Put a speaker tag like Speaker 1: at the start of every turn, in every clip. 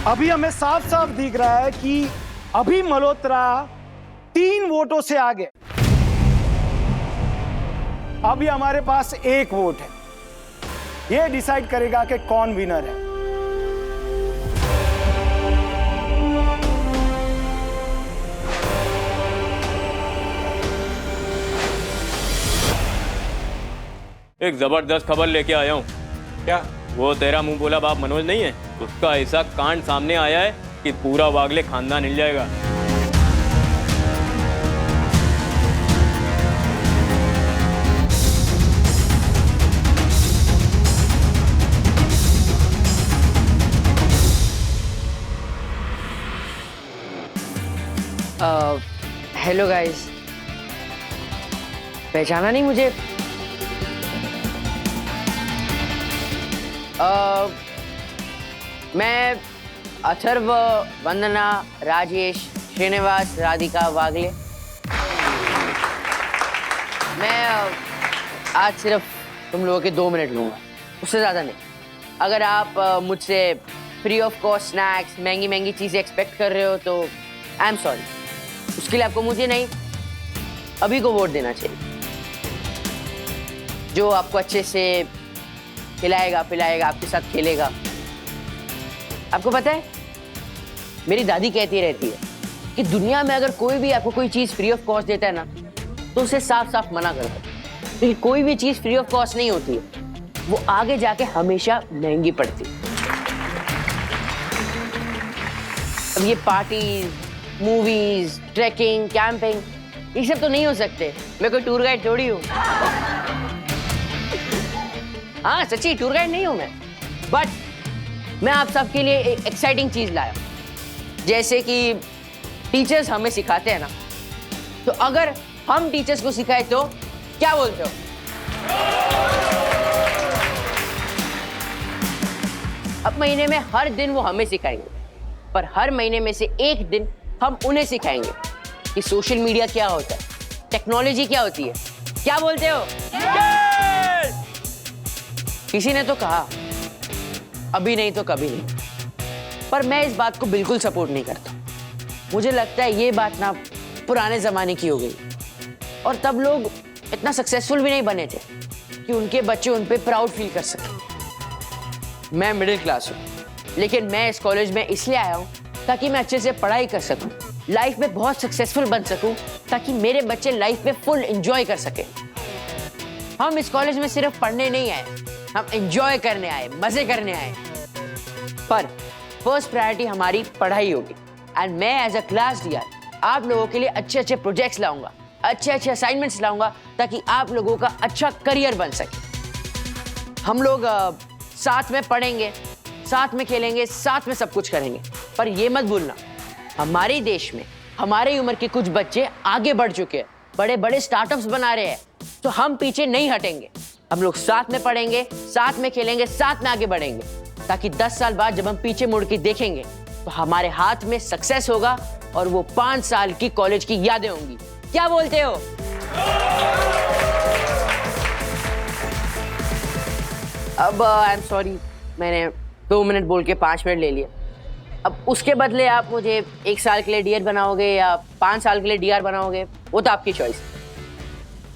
Speaker 1: अभी हमें साफ साफ दिख रहा है कि अभी मल्होत्रा 3 वोटों से आगे। अभी हमारे पास 1 वोट है, यह डिसाइड करेगा कि कौन विनर है।
Speaker 2: एक जबरदस्त खबर लेके आया हूँ।
Speaker 3: क्या?
Speaker 2: वो तेरा मुंह बोला बाप मनोज नहीं है, उसका ऐसा कांड सामने आया है कि पूरा वागले खानदान हिल जाएगा।
Speaker 4: हेलो गाइस, पहचाना नहीं मुझे? मैं अथर्व, वंदना, राजेश, श्रीनिवास, राधिका, वागले। मैं आज सिर्फ तुम लोगों के 2 मिनट लूँगा, उससे ज़्यादा नहीं। अगर आप मुझसे फ्री ऑफ कॉस्ट स्नैक्स, महंगी महंगी चीज़ें एक्सपेक्ट कर रहे हो तो आई एम सॉरी। उसके लिए आपको मुझे नहीं, अभी को वोट देना चाहिए, जो आपको अच्छे से खिलाएगा, पिलाएगा, आपके साथ खेलेगा। आपको पता है, मेरी दादी कहती रहती है कि दुनिया में अगर कोई भी आपको कोई चीज़ फ्री ऑफ कॉस्ट देता है ना, तो उसे साफ साफ मना कर दो, क्योंकि कोई भी चीज़ फ्री ऑफ कॉस्ट नहीं होती है, वो आगे जाके हमेशा महंगी पड़ती है। अब ये पार्टीज, मूवीज, ट्रैकिंग, कैंपिंग, ये सब तो नहीं हो सकते। मैं कोई टूर गाइड थोड़ी हूँ। हाँ सच्ची, टूर गाइड नहीं हूँ मैं। बट मैं आप सबके लिए एक एक्साइटिंग चीज लाया हूँ। जैसे कि टीचर्स हमें सिखाते हैं ना, तो अगर हम टीचर्स को सिखाए तो क्या बोलते हो? अब महीने में हर दिन वो हमें सिखाएंगे, पर हर महीने में से एक दिन हम उन्हें सिखाएंगे कि सोशल मीडिया क्या होता है, टेक्नोलॉजी क्या होती है। क्या बोलते हो? किसी ने तो कहा अभी नहीं तो कभी नहीं, पर मैं इस बात को बिल्कुल सपोर्ट नहीं करता। मुझे लगता है ये बात ना पुराने जमाने की हो गई, और तब लोग इतना सक्सेसफुल भी नहीं बने थे कि उनके बच्चे उन पे प्राउड फील कर सके। मैं मिडिल क्लास हूँ, लेकिन मैं इस कॉलेज में इसलिए आया हूँ ताकि मैं अच्छे से पढ़ाई कर सकूँ, लाइफ में बहुत सक्सेसफुल बन सकूँ, ताकि मेरे बच्चे लाइफ में फुल एंजॉय कर सके। हम इस कॉलेज में सिर्फ पढ़ने नहीं आए, हम एंजॉय करने आए, मजे करने आए। पर फर्स्ट प्रायोरिटी हमारी पढ़ाई होगी, एंड मैं एज अ क्लास टीचर आप लोगों के लिए अच्छे अच्छे प्रोजेक्ट्स लाऊंगा, अच्छे अच्छे असाइनमेंट्स लाऊंगा, ताकि आप लोगों का अच्छा करियर बन सके। हम लोग साथ में पढ़ेंगे, साथ में खेलेंगे, साथ में सब कुछ करेंगे। पर ये मत भूलना, हमारे देश में हमारी उम्र के कुछ बच्चे आगे बढ़ चुके हैं, बड़े बड़े स्टार्टअप्स बना रहे हैं, तो हम पीछे नहीं हटेंगे। हम लोग साथ में पढ़ेंगे, साथ में खेलेंगे, साथ में आगे बढ़ेंगे, ताकि 10 साल बाद जब हम पीछे मुड़ के देखेंगे तो हमारे हाथ में सक्सेस होगा और वो 5 साल की कॉलेज की यादें होंगी। क्या बोलते हो? अब आई एम सॉरी, मैंने 2 मिनट बोल के 5 मिनट ले लिया। अब उसके बदले आप मुझे 1 साल के लिए डीआर बनाओगे या 5 साल के लिए डीआर बनाओगे, वो तो आपकी चॉइस है।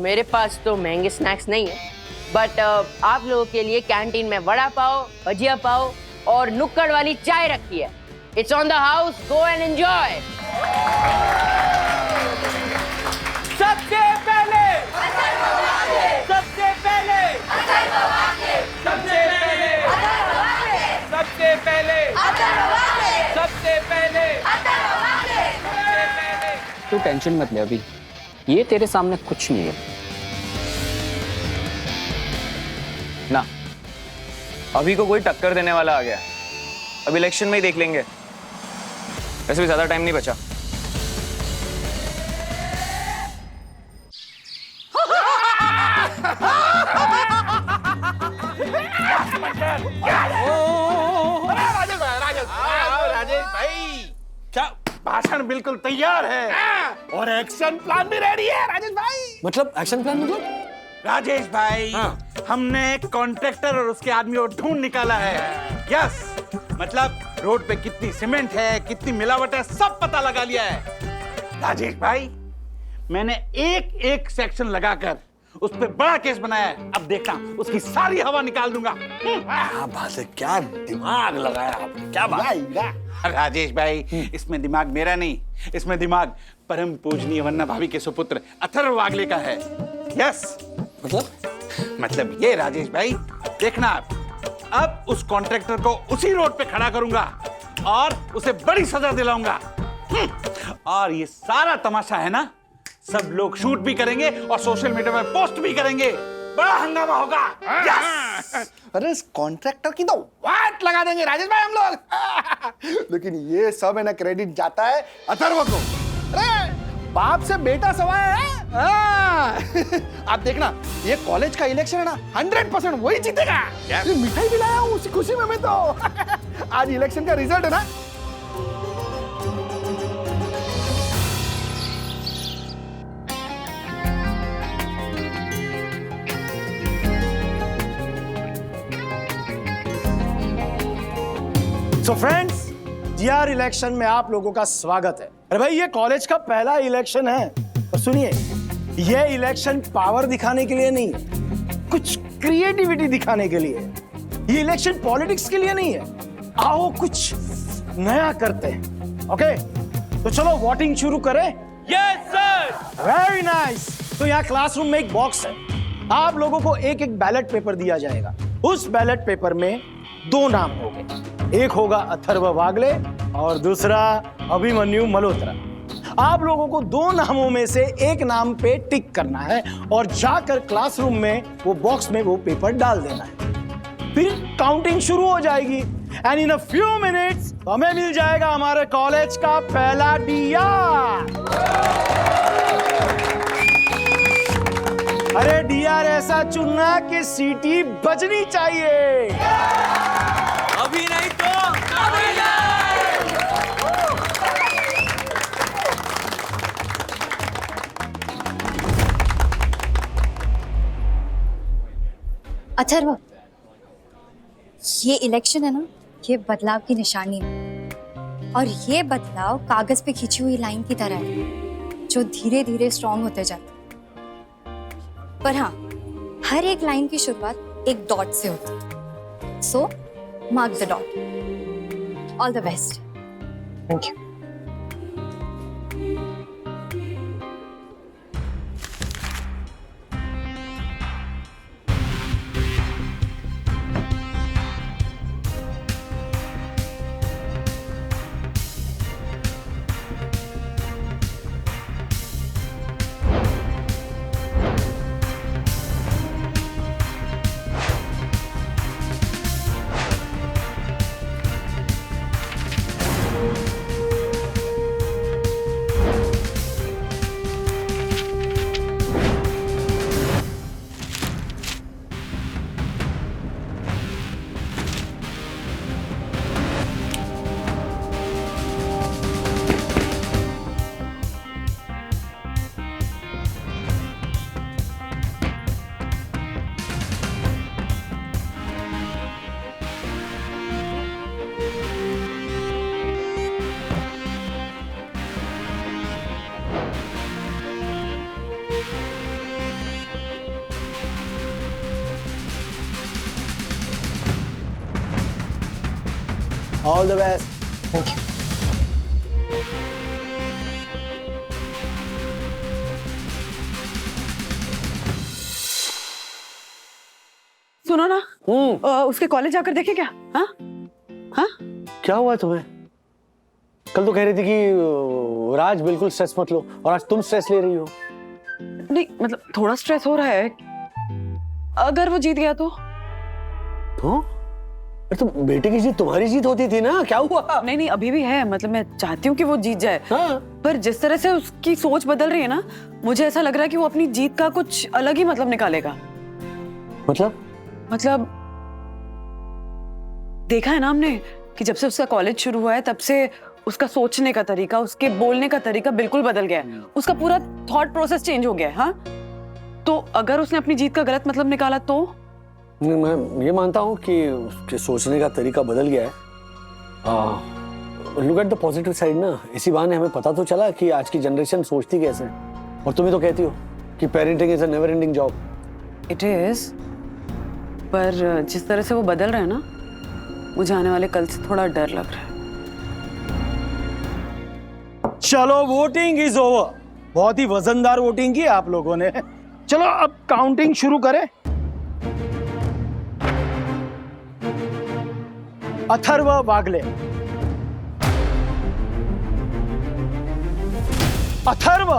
Speaker 4: मेरे पास तो महंगे स्नैक्स नहीं है, बट आप लोगों के लिए कैंटीन में वड़ा पाव, भजिया पाव और नुक्कड़ वाली चाय रखी है। It's on the house, go and enjoy.
Speaker 3: सबसे पहले, सबसे पहले, सबसे पहले, सबसे पहले, सबसे पहले।
Speaker 5: तू टेंशन मत ले, अभी ये तेरे सामने कुछ नहीं है
Speaker 6: ना। अभी को कोई टक्कर देने वाला आ गया, अब इलेक्शन में ही देख लेंगे। वैसे भी ज्यादा टाइम नहीं बचा।
Speaker 3: राजेश भाई, क्या भाषण बिल्कुल तैयार है और एक्शन प्लान भी रेडी है। राजेश भाई,
Speaker 1: मतलब एक्शन प्लान मतलब?
Speaker 3: राजेश भाई, हमने कॉन्ट्रैक्टर और उसके आदमी को ढूंढ निकाला है। यस, मतलब रोड पे कितनी सीमेंट है, कितनी मिलावट है, सब पता लगा लिया है। राजेश भाई, मैंने एक एक सेक्शन लगाकर उस पे बड़ा केस बनाया है। अब देखना, उसकी सारी हवा निकाल दूंगा।
Speaker 1: क्या बात है, क्या दिमाग लगाया आपने, क्या बात है।
Speaker 3: राजेश भाई, इसमें दिमाग मेरा नहीं, इसमें दिमाग परम पूजनीय वन्ना भाभी के सुपुत्र अथर्व वागले का है। यस, मतलब ये राजेश भाई, देखना आप, अब उस कॉन्ट्रैक्टर को उसी रोड पे खड़ा करूंगा और उसे बड़ी सजा दिलाऊंगा। और ये सारा तमाशा है ना, सब लोग शूट भी करेंगे और सोशल मीडिया में पोस्ट भी करेंगे। बड़ा हंगामा होगा। यस!
Speaker 1: अरे इस कॉन्ट्रैक्टर की तो
Speaker 3: वाट लगा देंगे राजेश भाई हम लोग।
Speaker 1: लेकिन ये सब है ना, क्रेडिट जाता है अथर्व को। अरे बाप से बेटा सवाया है। आप देखना, ये कॉलेज का इलेक्शन है ना, 100% वही जीतेगा। ये मिठाई भी लाया हूँ उसी खुशी में मैं तो। आज इलेक्शन का रिजल्ट है ना। सो फ्रेंड्स, जीआर इलेक्शन में आप लोगों का स्वागत है। अरे भाई, ये कॉलेज का पहला इलेक्शन है। और सुनिए, ये इलेक्शन पावर दिखाने के लिए नहीं है, कुछ क्रिएटिविटी दिखाने के लिए है। ये इलेक्शन पॉलिटिक्स के लिए नहीं है। आओ कुछ नया करते हैं। ओके, तो चलो वोटिंग शुरू करें।
Speaker 2: Yes sir.
Speaker 1: Very nice. तो यहाँ क्लासरूम में एक बॉक्स है, आप लोगों को एक एक बैलेट पेपर दिया जाएगा। उस बैलेट पेपर में 2 नाम होंगे, एक होगा अथर्व वागले और दूसरा अभिमन्यु मल्होत्रा। आप लोगों को 2 नामों में से एक नाम पे टिक करना है और जाकर क्लासरूम में वो बॉक्स में वो पेपर डाल देना है। फिर काउंटिंग शुरू हो जाएगी and in a few minutes हमें मिल जाएगा हमारे कॉलेज का पहला डीआर। अरे डीआर ऐसा चुनना कि सीटी बजनी चाहिए।
Speaker 2: अभी नहीं तो अभी नहीं।
Speaker 7: अथर्व, ये इलेक्शन है ना, ये बदलाव की निशानी है। और ये बदलाव कागज पे खींची हुई लाइन की तरह है, जो धीरे धीरे स्ट्रॉन्ग होते जाते हैं। पर हाँ, हर एक लाइन की शुरुआत एक डॉट से होती है। So mark the dot. All the best.
Speaker 1: Thank you. All the best. Thank you.
Speaker 4: सुनो ना, उसके कॉलेज जाकर देखे क्या? हाँ हाँ,
Speaker 1: क्या हुआ तुम्हें? कल तो कह रही थी कि राज बिल्कुल स्ट्रेस मत लो, और आज तुम स्ट्रेस ले रही हो।
Speaker 4: नहीं मतलब थोड़ा स्ट्रेस हो रहा है। अगर वो जीत गया तो?
Speaker 1: तो बेटे की जीत तुम्हारी जीत होती थी ना, क्या हुआ?
Speaker 4: नहीं अभी भी है, मतलब मैं चाहती हूँ कि वो जीत जाए।
Speaker 1: हाँ। पर
Speaker 4: जिस तरह से उसकी सोच बदल रही है ना, मुझे ऐसा लग रहा है कि वो अपनी जीत का कुछ अलग ही मतलब निकालेगा। मतलब देखा है ना हमने कि जब से उसका कॉलेज शुरू हुआ है तब से उसका सोचने का तरीका, उसके बोलने का तरीका बिल्कुल बदल गया है। उसका पूरा थॉट प्रोसेस चेंज हो गया है। हाँ, तो अगर उसने अपनी जीत का गलत मतलब निकाला तो?
Speaker 1: मैं ये मानता हूँ कि उसके सोचने का तरीका बदल गया है,
Speaker 8: look at the positive side ना, इसी बहाने हमें पता तो चला कि आज की जनरेशन सोचती कैसे है। और तुम ही तो कहती हो कि parenting is a never ending job.
Speaker 9: It is, पर जिस तरह से वो बदल रहे हैं ना, मुझे आने वाले कल से थोड़ा डर लग रहा है।
Speaker 1: चलो वोटिंग इज ओवर। बहुत ही वजनदार वोटिंग की आप लोगों ने। चलो अब काउंटिंग शुरू करें। अथर्व वागले, अथर्व,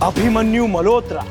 Speaker 1: अभिमन्यु मल्होत्रा,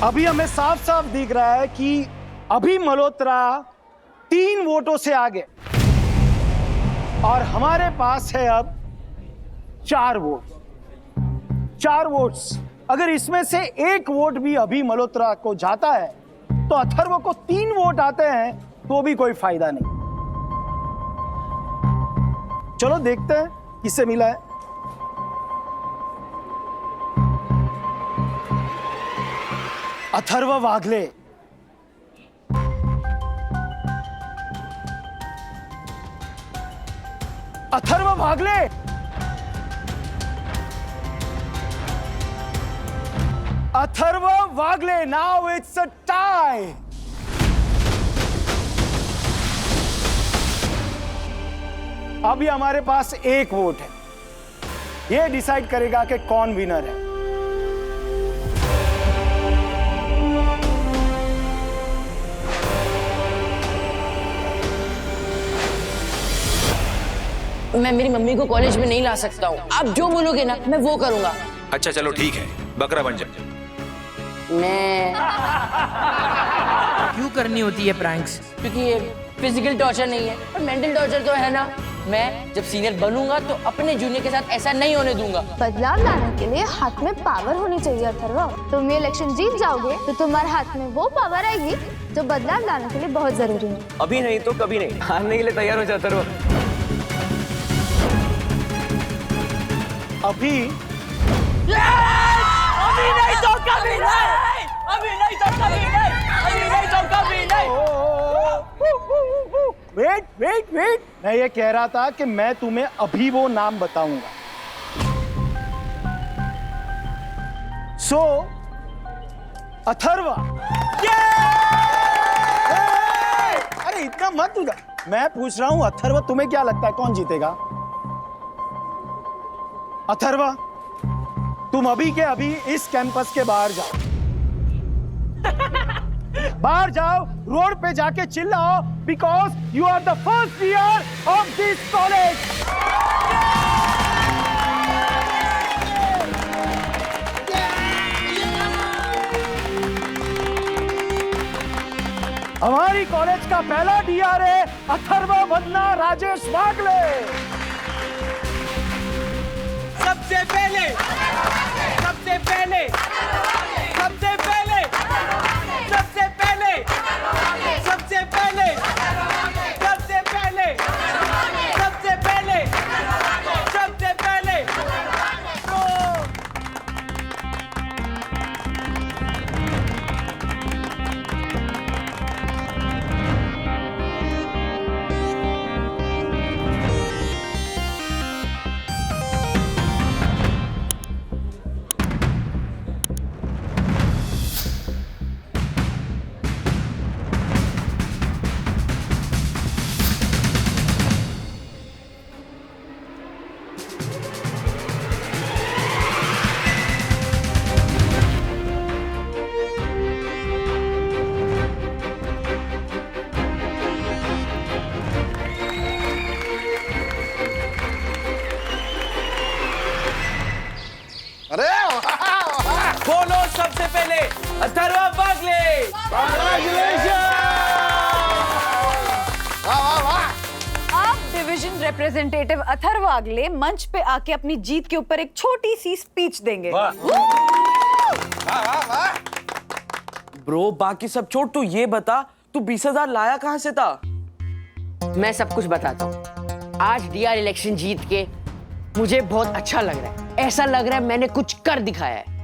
Speaker 1: अभी हमें साफ साफ दिख रहा है कि अभी मल्होत्रा 3 वोटों से आगे और हमारे पास है अब 4 वोट। 4 वोट्स, अगर इसमें से 1 वोट भी अभी मल्होत्रा को जाता है तो अथर्व को 3 वोट आते हैं, तो भी कोई फायदा नहीं। चलो देखते हैं किससे मिला है। अथर्व वागले, अथर्व वागले, अथर्व वागले, नाउ इट्स अ टाई। अभी हमारे पास 1 वोट है, यह डिसाइड करेगा कि कौन विनर है।
Speaker 4: मैं मेरी मम्मी को कॉलेज में नहीं ला सकता हूँ। आप जो बोलोगे ना मैं वो करूंगा।
Speaker 10: अच्छा चलो ठीक है, बकरा बन जा।
Speaker 4: मैं
Speaker 11: क्यों करनी होती है प्रैंक्स?
Speaker 4: क्योंकि ये फिजिकल टॉर्चर नहीं है पर मेंटल टॉर्चर तो है ना। मैं जब सीनियर बनूंगा तो अपने जूनियर के साथ ऐसा नहीं होने दूंगा।
Speaker 12: बदलाव लाने के लिए हाथ में पावर होनी चाहिए अथर्व। तुम ये इलेक्शन जीत जाओगे तो तुम्हारे हाथ में वो पावर आएगी जो बदलाव लाने के लिए बहुत जरूरी है।
Speaker 6: अभी नहीं तो कभी नहीं, हारने के लिए तैयार हो जाता रहो।
Speaker 1: अभी
Speaker 4: नहीं तो कभी नहीं, अभी नहीं तो कभी नहीं, अभी नहीं तो कभी नहीं।
Speaker 1: वेट वेट वेट, मैं ये कह रहा था कि मैं तुम्हें अभी वो नाम बताऊंगा। सो अथर्व, अरे इतना मत उधर, मैं पूछ रहा हूं अथर्व तुम्हें क्या लगता है कौन जीतेगा? अथर्व, तुम अभी के अभी इस कैंपस के बाहर जाओ। बाहर जाओ, रोड पे जाके चिल्लाओ, because you are the first year of this college. हमारी कॉलेज का पहला डीआर है अथर्व वंदना राजेश वागले।
Speaker 11: सबसे पहले, सबसे पहले, सबसे पहले, सबसे पहले, सबसे पहले, सबसे पहले, सबसे पहले, सबसे पहले। सबसे पहले अथर्व वागले।
Speaker 9: आप डिवीजन रिप्रेजेंटेटिव अथर्व वागले मंच पे आके अपनी जीत के ऊपर एक छोटी सी स्पीच देंगे।
Speaker 11: ब्रो बाकी सब छोड़, तू ये बता तू 20,000 लाया कहां से था?
Speaker 4: मैं सब कुछ बताता हूँ। आज डीआर इलेक्शन जीत के मुझे बहुत अच्छा लग रहा है। ऐसा लग रहा है मैंने कुछ कर दिखाया है।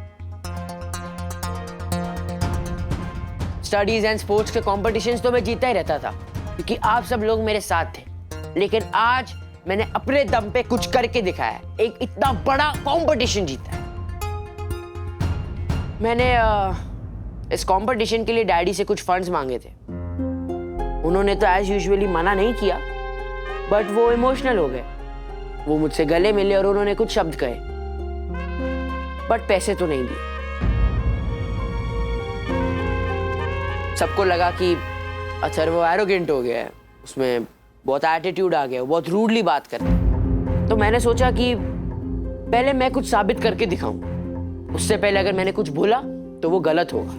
Speaker 4: स्टडीज एंड स्पोर्ट्स के कॉम्पिटिशन्स तो मैं जीता ही रहता था क्योंकि आप सब लोग मेरे साथ थे, लेकिन आज मैंने अपने दम पे कुछ करके दिखाया है। एक इतना बड़ा कॉम्पिटिशन जीता है। मैंने इस कॉम्पिटिशन के लिए डैडी से कुछ फंड्स मांगे थे। उन्होंने तो एज यूजुअली मना नहीं किया, बट वो इमोशनल हो गए। वो मुझसे गले मिले और उन्होंने कुछ शब्द कहे, बट पैसे तो नहीं दिए। सबको लगा कि अथर्व एरोगेंट हो गया है, उसमें बहुत एटीट्यूड आ गया, बहुत रूडली बात करता है। तो मैंने सोचा कि पहले मैं कुछ साबित करके दिखाऊं। उससे पहले अगर मैंने कुछ बोला तो वो गलत होगा।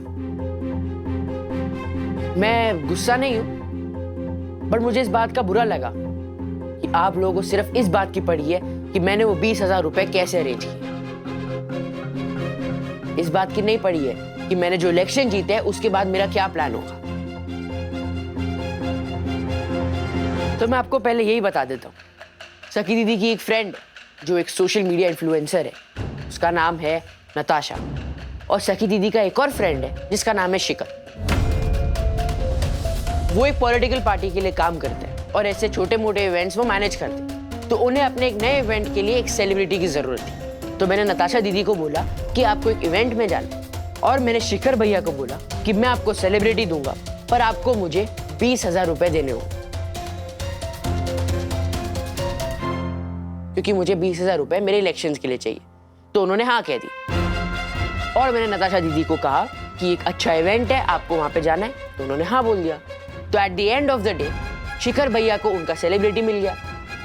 Speaker 4: मैं गुस्सा नहीं हूं, बट मुझे इस बात का बुरा लगा कि आप लोगों को सिर्फ इस बात की पड़ी है कि मैंने वो 20,000 रुपए कैसे अरेंज किए। इस बात की नहीं पड़ी है कि मैंने जो इलेक्शन जीते हैं उसके बाद मेरा क्या प्लान होगा। तो मैं आपको पहले यही बता देता हूँ। सखी दीदी की एक फ्रेंड जो एक सोशल मीडिया इन्फ्लुएंसर है, उसका नाम है नताशा, और सखी दीदी का एक और फ्रेंड है जिसका नाम है शिखर। वो एक पॉलिटिकल पार्टी के लिए काम करते हैं और ऐसे छोटे मोटे इवेंट्स वो मैनेज करते हैं। तो उन्हें अपने एक नए इवेंट के लिए एक सेलिब्रिटी की जरूरत थी। तो मैंने नताशा दीदी को बोला कि आपको एक इवेंट में जाना है, और मैंने शिखर भैया को बोला कि मैं आपको सेलिब्रिटी दूंगा पर आपको मुझे 20,000 रुपए देने होंगे, क्योंकि मुझे 20,000 रुपए मेरे इलेक्शंस के लिए चाहिए। तो उन्होंने हाँ कह दी, और मैंने नताशा दीदी को कहा कि एक अच्छा इवेंट है, आपको वहां पे जाना है, तो उन्होंने हाँ बोल दिया। तो at the end of the day Shikhar भैया को उनका सेलिब्रिटी मिल गया,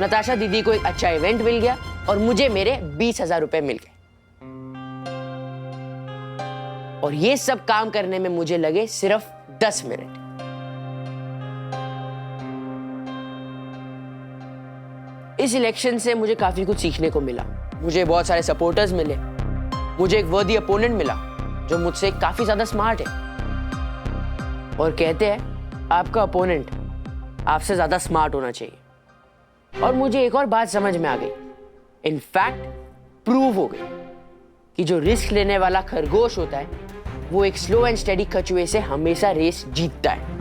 Speaker 4: नताशा दीदी को एक अच्छा इवेंट मिल गया, और मुझे मेरे 20,000 रुपए मिल गए। और ये सब काम करने में मुझे लगे सिर्फ 10 मिनट। इस इलेक्शन से मुझे काफी कुछ सीखने को मिला। मुझे बहुत सारे सपोर्टर्स मिले, मुझे एक वर्दी अपोनेंट मिला जो मुझसे काफी ज्यादा स्मार्ट है। और कहते हैं आपका अपोनेंट आपसे ज्यादा स्मार्ट होना चाहिए। और मुझे एक और बात समझ में आ गई, इनफैक्ट प्रूव हो गई, कि जो रिस्क लेने वाला खरगोश होता है वो एक स्लो एंड स्टेडी कछुए से हमेशा रेस जीतता है।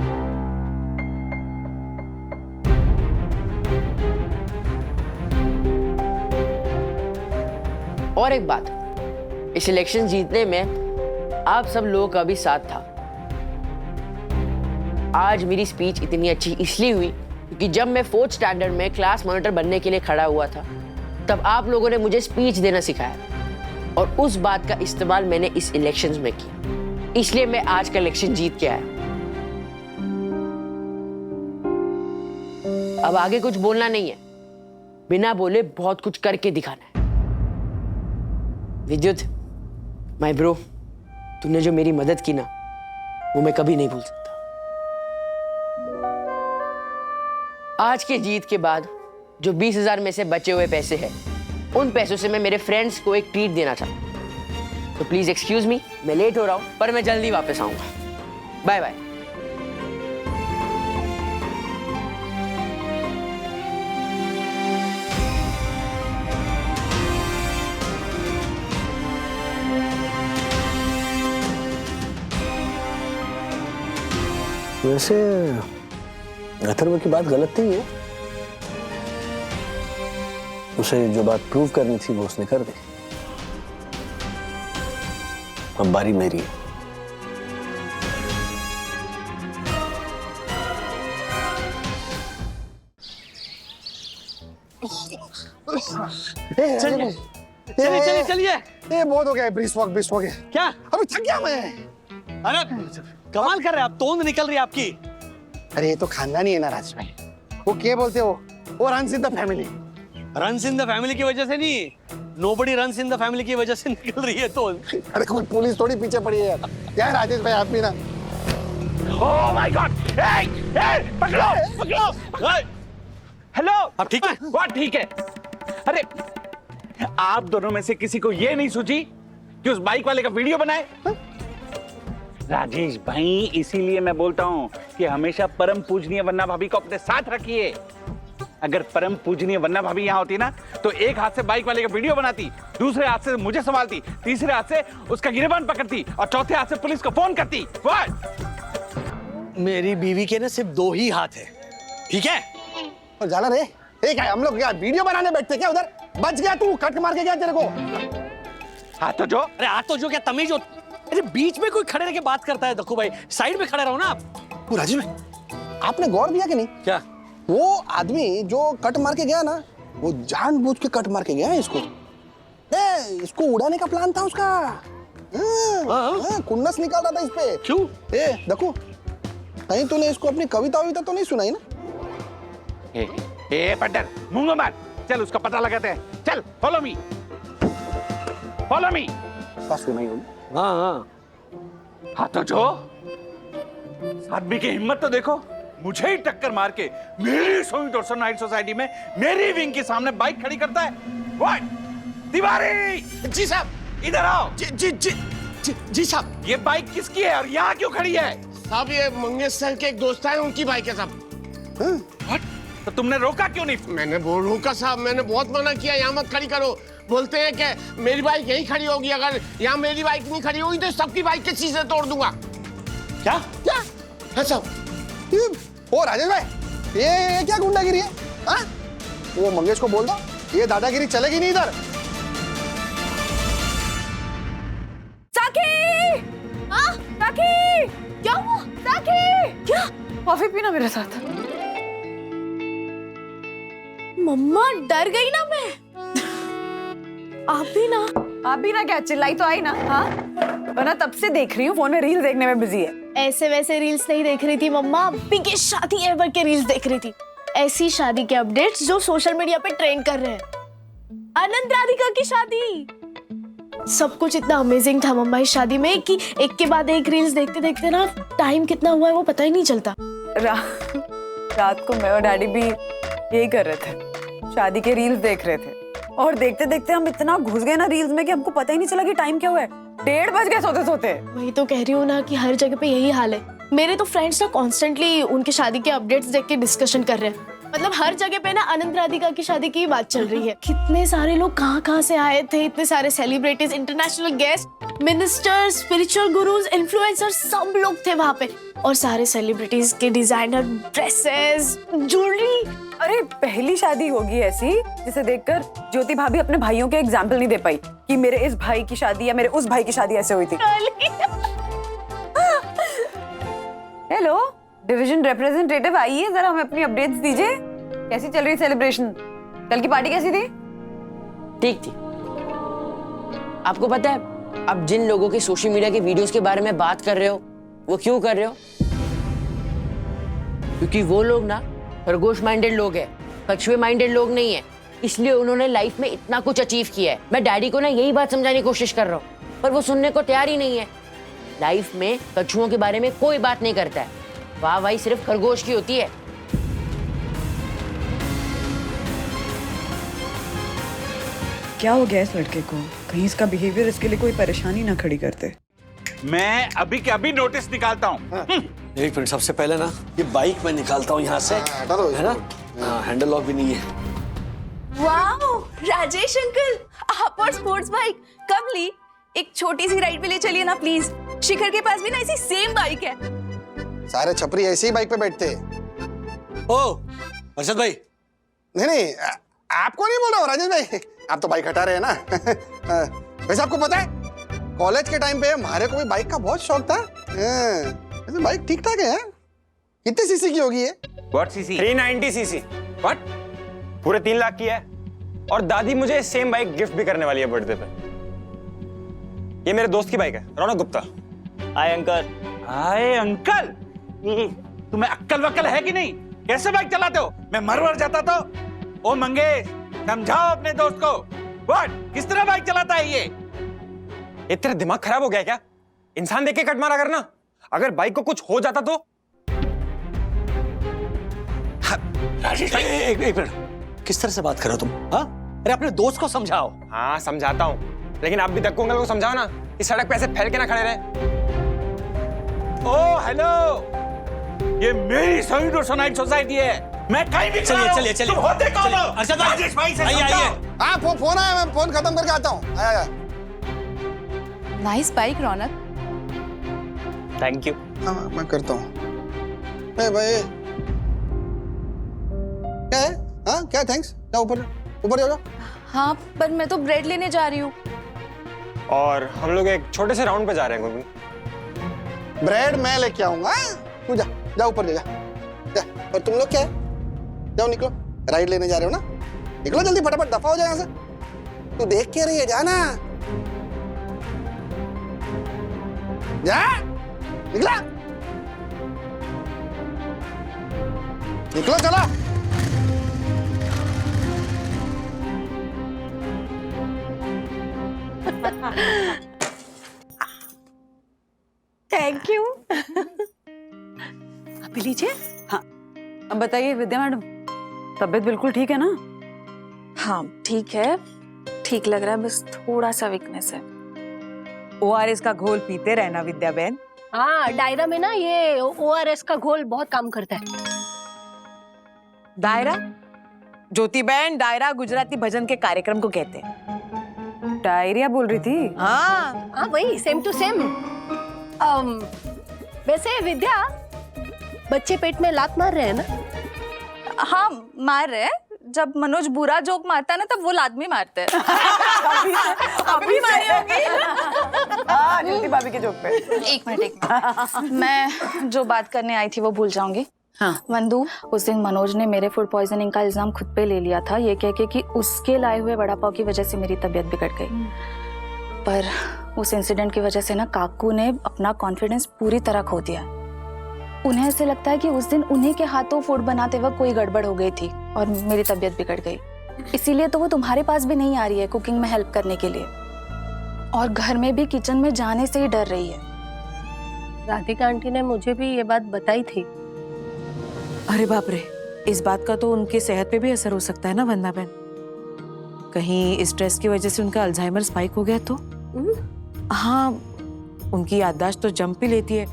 Speaker 4: और एक बात, इस इलेक्शन जीतने में आप सब लोगों का भी साथ था। आज मेरी स्पीच इतनी अच्छी इसलिए हुई क्योंकि जब मैं 4th स्टैंडर्ड में क्लास मॉनिटर बनने के लिए खड़ा हुआ था, तब आप लोगों ने मुझे स्पीच देना सिखाया, और उस बात का इस्तेमाल मैंने इस इलेक्शंस में किया। इसलिए मैं आज का इलेक्शन जीत के आया। अब आगे कुछ बोलना नहीं है, बिना बोले बहुत कुछ करके दिखाना है। विद्युत, माय ब्रो, तूने जो मेरी मदद की ना, वो मैं कभी नहीं भूल सकता। आज के जीत के बाद जो 20,000 में से बचे हुए पैसे हैं, उन पैसों से मैं मेरे फ्रेंड्स को एक ट्रीट देना चाहता हूं। तो प्लीज एक्सक्यूज मी, मैं लेट हो रहा हूं, पर मैं जल्दी वापस आऊंगा। Bye bye.
Speaker 8: वैसे अथर्व की बात गलत नहीं है। उसे जो बात प्रूव करनी थी वो उसने कर दी। अब बारी मेरी है।
Speaker 11: चलिए चलिए चलिए।
Speaker 1: ये बहुत हो गया, ब्रिस्क वॉक है।
Speaker 11: क्या?
Speaker 1: अभी थक गया मैं।
Speaker 11: अरे कमाल कर रहे हैं आप, तोंद निकल रही है आपकी।
Speaker 1: अरे ये तो खानदानी है ना राज भाई, वो क्या बोलते हो, वो run in the family.
Speaker 8: Runs in the family की वजह से नहीं, nobody runs in the family की वजह से निकल रही है तो।
Speaker 13: अरे कोई पुलिस थोड़ी पीछे पड़ी है यार। क्या है राजेश भाई, आप भी ना।
Speaker 3: ओह माय गॉड, पकड़ो पकड़ो। हेलो,
Speaker 8: अब ठीक है?
Speaker 3: बहुत ठीक है। अरे आप दोनों में से किसी को ये नहीं सूझी कि उस बाइक वाले का वीडियो बनाए? राजेश भाई, इसीलिए मैं बोलता हूँ कि हमेशा परम पूजनीय वन्ना भाभी को अपने साथ रखिए। अगर परम पूजनीय वन्ना भाभी यहाँ होती ना तो एक हाथ से बाइक वाले का वीडियो बनाती, दूसरे हाथ से मुझे संभालती, तीसरे हाथ से उसका गिरबान पकड़ती और चौथे हाथ से पुलिस को फोन करती।
Speaker 8: मेरी बीवी के ना सिर्फ 2 ही हाथ है, ठीक है?
Speaker 13: और जाना रे, ठीक है, हम लोग क्या वीडियो बनाने बैठते क्या उधर? बच गया तू, कट मार के गया तेरे को।
Speaker 3: हाथ तो जो,
Speaker 8: अरे हाथ तो जो क्या तमीज हो? अरे बीच में कोई खड़े रह के बात करता है दक्कू भाई, साइड में खड़े रहो ना आप।
Speaker 13: वो राजीव भाई, आपने गौर दिया कि नहीं?
Speaker 8: क्या?
Speaker 13: वो आदमी जो कट मार के गया ना, वो जानबूझ के कट मार के गया है इसको। इसको उड़ाने का प्लान था उसका। कुन्नस निकाल रहा था इस पे।
Speaker 8: क्यों?
Speaker 13: देखो, कहीं तूने इसको अपनी कविता वविता तो नहीं सुनाई ना?
Speaker 3: पट्टर, मूंगो मार, चल उसका पता लगाते हैं। चल, फॉलो मी, फॉलो मी।
Speaker 13: सुनाई होगी।
Speaker 8: हाँ।
Speaker 3: हाँ तो जो आदमी की हिम्मत तो देखो, मुझे ही टक्कर मार के मेरी सोई डॉर्सन नाइट सोसाइटी में मेरी विंग के सामने बाइक खड़ी करता है। व्हाट? तिवारी
Speaker 13: जी साहब,
Speaker 3: इधर आओ।
Speaker 13: जी साहब।
Speaker 3: ये बाइक किसकी है और यहाँ क्यों खड़ी है?
Speaker 13: साहब ये मंगेश सर के एक दोस्त है, उनकी बाइक है साहब।
Speaker 3: What? तो तुमने रोका क्यों नहीं?
Speaker 13: मैंने रोका साहब, मैंने बहुत मना किया, यहाँ मत खड़ी करो। बोलते हैं कि मेरी बाइक यहीं खड़ी होगी, अगर यहाँ मेरी बाइक नहीं खड़ी होगी तो सबकी बाइक के शीशे तोड़ दूंगा।
Speaker 3: क्या?
Speaker 13: क्या है साहब? ओ राजेश भाई, ये क्या गुंडागिरी है? हाँ? वो मंगेश को बोल दो, ये दादागिरी चलेगी नहीं इधर।
Speaker 9: साकी! साकी! क्या हुआ? साकी! क्या? कॉफी पीना मेरे साथ। मम्मा डर गई ना मैं। आप भी ना क्या, चिल्लाई तो आई ना? हाँ, वरना तब से देख रही हूँ फोन में रील देखने में बिजी है।
Speaker 12: ऐसे वैसे रील्स नहीं देख रही थी मम्मा, बिगेस्ट शादी एवर के रील्स देख रही थी। ऐसी शादी के अपडेट्स जो सोशल मीडिया पे ट्रेंड कर रहे हैं। अनंत राधिका की शादी, सब कुछ इतना अमेजिंग था मम्मा इस शादी में कि एक के बाद एक रील्स देखते देखते ना टाइम कितना हुआ है वो पता ही नहीं चलता।
Speaker 9: रात को मैं और डैडी भी यही कर रहे थे, शादी के रील्स देख रहे थे और देखते देखते हम इतना घुस गए ना रील्स में कि हमको पता ही नहीं चला कि टाइम क्या हुआ है। 1:30 बज गए सोते सोते।
Speaker 12: वही तो कह रही हूँ ना कि हर जगह पे यही हाल है। मेरे तो फ्रेंड्स ना कॉन्स्टेंटली उनके शादी के अपडेट्स देख के डिस्कशन कर रहे हैं। मतलब हर जगह पे ना अनंत राधिका की शादी की बात चल रही है। कितने सारे लोग कहाँ से आए थे, इतने सारे celebrities, international guest, ministers, spiritual gurus, influencers, सब लोग थे वहाँ पे। और सारे सेलिब्रिटीज के डिजाइनर ड्रेसेस, ज्वेलरी।
Speaker 9: अरे पहली शादी होगी ऐसी जिसे देखकर ज्योति भाभी अपने भाइयों के एग्जाम्पल नहीं दे पाई कि मेरे इस भाई की शादी या मेरे उस भाई की शादी ऐसे हुई थी। हेलो, डिवीजन रिप्रेजेंटेटिव आइए, जरा हमें अपनी अपडेट्स दीजिए। कैसी चल रही सेलिब्रेशन? कल की पार्टी कैसी थी?
Speaker 4: ठीक थी। आपको पता है अब जिन लोगों के सोशल मीडिया के वीडियोस के बारे में बात कर रहे हो वो क्यों कर रहे हो? क्योंकि वो लोग ना खरगोश माइंडेड लोग हैं, कछुए माइंडेड लोग नहीं है। इसलिए उन्होंने लाइफ में इतना कुछ अचीव किया है। मैं डैडी को ना यही बात समझाने की कोशिश कर रहा हूँ पर वो सुनने को तैयार ही नहीं है। लाइफ में कछुओं के बारे में कोई बात नहीं करता है, वाह भाई सिर्फ खरगोश की होती है।
Speaker 9: क्या हो गया इस लड़के को? कहीं इसका बिहेवियर इसके लिए कोई परेशानी ना खड़ी करते।
Speaker 3: मैं अभी के अभी नोटिस निकालता हूँ।
Speaker 8: एक मिनट, सबसे पहले ना ये बाइक मैं निकालता हूँ यहाँ से, है ना? हैंडल लॉक भी नहीं है।
Speaker 12: वाओ राजेश अंकल, आप और स्पोर्ट्स बाइक कब ली? एक छोटी सी राइड पे ले चलिए ना प्लीज। शिखर के पास भी ना ऐसी सेम बाइक है।
Speaker 13: सारे छपरी ऐसे ही बाइक पे बैठते हैं।
Speaker 8: ओ अर्षद भाई,
Speaker 13: नहीं आपको नहीं बोल रहा हूँ राजेश भाई, आप तो बाइक हटा रहे हैं ना। वैसे आपको पता है कॉलेज के टाइम पे हमारे को भी बाइक का बहुत शौक था। वैसे बाइक ठीक ठाक है। कितने सीसी की होगी ये?
Speaker 6: What cc? 390 cc। What? पूरे 3 लाख की है और दादी मुझे सेम बाइक गिफ्ट भी करने वाली है बर्थडे पे। ये मेरे दोस्त की बाइक है, Raunak Gupta.
Speaker 2: Hi uncle.
Speaker 3: Hi uncle, तुम्हें अक्कल वक्कल है कि नहीं? कैसे बाइक चलाते हो? मैं मर जाता तो। ओ मंगेश, समझाओ अपने दोस्त को। व्हाट, किस तरह बाइक चलाता है ये
Speaker 6: तेरा दिमाग खराब हो गया क्या? इंसान देख के कट मारा करना। अगर बाइक को कुछ हो जाता तो?
Speaker 8: राजेश भाई एक मिनट, किस तरह से बात कर रहे हो तुम? हाँ, अरे अपने दोस्त को समझाओ।
Speaker 6: हाँ समझाता हूँ, लेकिन आप भी धक्को को समझाओ ना, इस सड़क पे ऐसे फैल के ना खड़े रहे।
Speaker 3: ओ हेलो, ये मेरी सोसाइटी सोसाइटी है, मैं कहीं भी
Speaker 8: चलिए चलिए चलिए,
Speaker 3: तुम होते कौन हो?
Speaker 8: अरशद भाई,
Speaker 3: राजेश भाई से
Speaker 8: आइए
Speaker 3: समझाओ।
Speaker 8: आइए।
Speaker 13: हाँ फोन आया, मैं फोन खत्म करके आता हूँ। आया
Speaker 9: nice bike Raunak.
Speaker 6: Thank you.
Speaker 13: हाँ मैं करता हूँ। भाई क्या है? हाँ क्या थैंक्स? जाओ ऊपर, ऊपर जाओ।
Speaker 9: हाँ पर मैं तो ब्रेड लेने जा रही हूँ।
Speaker 6: और हम लोग एक छोटे से राउंड पे जा रहे हैं गुनगुन।
Speaker 13: ब्रेड मैं लेके आऊंगा। तू जा, जा ऊपर जा, जा। और तुम लोग क्या है? जाओ निकलो, राइड लेने जा रहे हो ना? निकलो जल्दी, फटाफट दफा हो जाए यहाँ से। तू देख के रही है, जाना। जा, निकला। निकलो चलो।
Speaker 9: Thank you. अभी लीजिए। हाँ अब बताइए विद्या मैडम, तबीयत बिल्कुल ठीक है ना?
Speaker 14: हाँ ठीक है, ठीक लग रहा है, बस थोड़ा सा वीकनेस है।
Speaker 9: ORS का घोल पीते रहना विद्या बहन।
Speaker 12: हाँ डायरा में ना ये ORS का घोल बहुत काम करता है।
Speaker 4: दायरा? ज्योति बहन, दायरा गुजराती भजन के कार्यक्रम को कहते हैं।
Speaker 9: डायरिया बोल रही थी?
Speaker 4: हाँ
Speaker 12: हाँ वही, सेम टू सेम। वैसे विद्या, बच्चे पेट में लात मार रहे हैं ना?
Speaker 14: हाँ मार रहे हैं, जब मनोज बुरा जोक मारता है ना तब वो लादमी मारते हैं।
Speaker 9: अभी मारी होगी। हाँ ज्योति भाभी के जोक पे।
Speaker 14: एक मिनट मैं जो बात करने आई थी वो भूल जाऊंगी।
Speaker 9: हाँ
Speaker 14: वंदू, उस दिन मनोज ने मेरे फूड पॉइजनिंग का इल्जाम खुद पे ले लिया था, ये कह के कि उसके लाए हुए वड़ा पाव की वजह से मेरी तबीयत बिगड़ गई। पर उस इंसिडेंट की वजह से ना काकू ने अपना कॉन्फिडेंस पूरी तरह खो दिया। उन्हें ऐसे लगता है कि उस दिन उन्हीं के हाथों फूड बनाते वक्त कोई गड़बड़ हो गई थी और मेरी तबीयत बिगड़ गई। इसीलिए तो वो तुम्हारे पास भी नहीं आ रही है कुकिंग में हेल्प करने के लिए, और घर में भी किचन में जाने से ही डर रही है।
Speaker 12: राधिका आंटी ने मुझे भी ये बात बताई थी।
Speaker 4: अरे बाप रे, इस बात का तो उनकी सेहत पे भी असर हो सकता है ना वंदना बहन? कहीं स्ट्रेस की वजह से उनका अल्जाइमर स्पाइक हो गया तो? हाँ, उनकी याददाश्त तो जंप ही लेती है,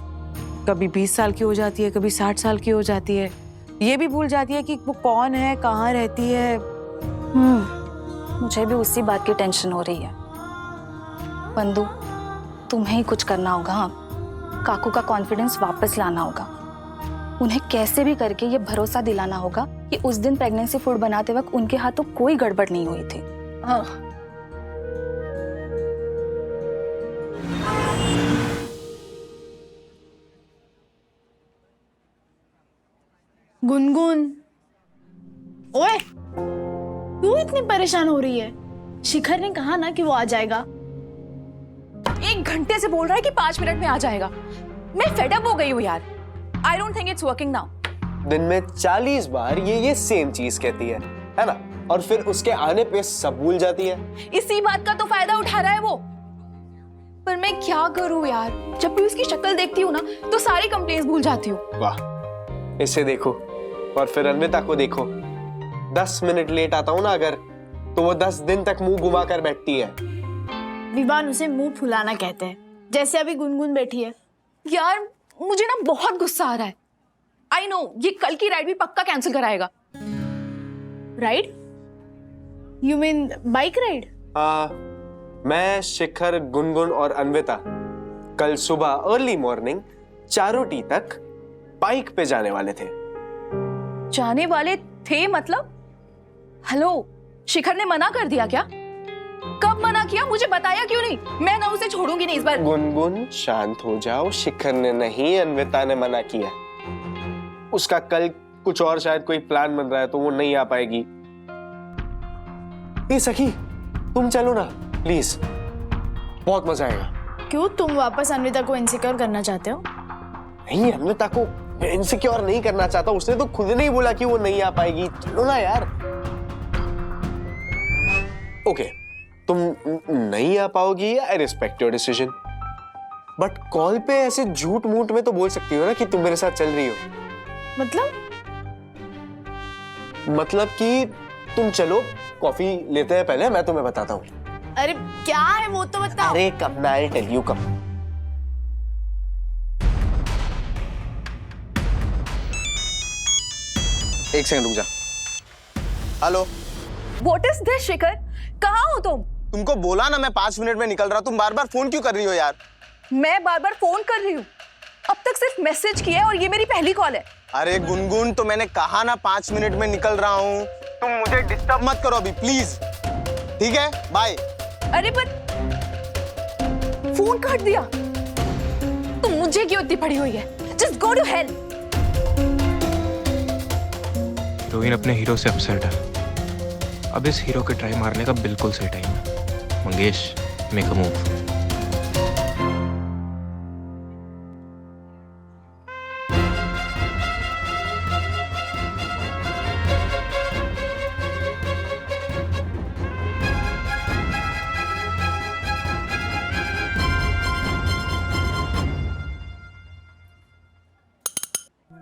Speaker 4: कभी 20 साल की हो जाती है, कभी 60 साल की हो जाती है। ये भी भूल जाती है कि वो कौन है, कहाँ रहती है।
Speaker 14: मुझे भी उसी बात की टेंशन हो रही है। बंदू, तुम्हें ही कुछ करना होगा। काकू का कॉन्फिडेंस वापस लाना होगा। उन्हें कैसे भी करके ये भरोसा दिलाना होगा कि उस दिन प्रेगनेंसी फूड बनाते वक्त उनके हाथों कोई गड़बड़ नहीं हुई थी।
Speaker 12: हाँ। गुनगुन, ओए, क्यों इतनी परेशान हो रही है? शिखर ने कहा ना कि वो आ जाएगा।
Speaker 14: 1 घंटे से बोल रहा है कि 5 मिनट में आ जाएगा। मैं फेड अप हो गई हूँ यार। I don't think it's working now.
Speaker 15: दिन में 40 बार ये सेम चीज कहती है ना? और फिर उसके आने पे सब भूल जाती है।
Speaker 14: इसी बात का तो फायदा उठा रहा है वो। पर मैं क्या करूँ यार, जब भी उसकी शक्ल देखती हूँ ना तो सारी कंप्लेंट्स भूल जाती हूँ।
Speaker 15: वाह, इसे देखो और फिर अन्विता को देखो। 10 मिनट लेट आता हूँ ना अगर, तो वो 10 दिन तक मुंह घुमा कर बैठती है।
Speaker 12: विवान उसे मुंह फुलाना कहते हैं, जैसे अभी गुनगुन बैठी है।
Speaker 14: यार मुझे ना बहुत गुस्सा आ रहा है। आई नो ये कल की राइड भी पक्का कैंसिल कराएगा।
Speaker 12: Ride? You mean bike ride?
Speaker 15: मैं, शिखर, गुनगुन और अन्विता कल सुबह अर्ली मॉर्निंग चारोटी तक बाइक पे जाने वाले थे।
Speaker 14: जाने वाले थे मतलब? हेलो, शिखर ने मना कर दिया क्या? कब मना किया, मुझे बताया क्यों नहीं? मैं ना उसे छोड़ूंगी नहीं इस बार।
Speaker 15: गुनगुन शांत हो जाओ, शिखर ने नहीं, अन्विता ने मना किया। उसका कल कुछ और शायद कोई प्लान बन रहा है तो वो नहीं आ पाएगी। ये सखी, तुम चलो ना प्लीज, बहुत मजा आएगा।
Speaker 12: क्यों, तुम वापस अन्विता को इनसिक्योर करना चाहते हो?
Speaker 15: नहीं, अन्विता को इनसिक्योर नहीं करना चाहता, उसने तो खुद नहीं बोला कि वो नहीं आ पाएगी। चलो ना यार। ओके, तुम नहीं आ पाओगी, I respect your decision, but call पे ऐसे झूठ मूठ में तो बोल सकती हो ना कि तुम मेरे साथ चल रही हो। मतलब कि तुम चलो, कॉफी लेते हैं पहले, मैं तुम्हें बताता हूँ।
Speaker 12: अरे क्या है वो तो बताओ।
Speaker 15: अरे कब ना, आई टेल यू कब। एक सेकंड रुक जा।
Speaker 16: हेलो,
Speaker 9: What is this, शिखर? कहाँ हो तुम?
Speaker 16: तुमको बोला ना मैं 5 मिनट में निकल रहा हूँ, तुम बार बार फोन क्यों कर रही हो यार?
Speaker 9: मैं बार बार फोन कर रही हूँ, अब तक सिर्फ मैसेज किया है और ये मेरी पहली कॉल है।
Speaker 16: अरे गुनगुन, तो मैंने कहा ना 5 मिनट में निकल रहा हूँ, तुम मुझे डिस्टर्ब मत करो अभी प्लीज, ठीक है? बाय।
Speaker 9: अरे पर फोन काट दिया, तुम मुझे क्यों इतनी पड़ी हुई है? Just go to hell।
Speaker 10: Heroine अपने हीरो से अपसेट है। अब इस हीरो के ट्राई मारने का बिल्कुल सही टाइम है। Mangesh, make a move.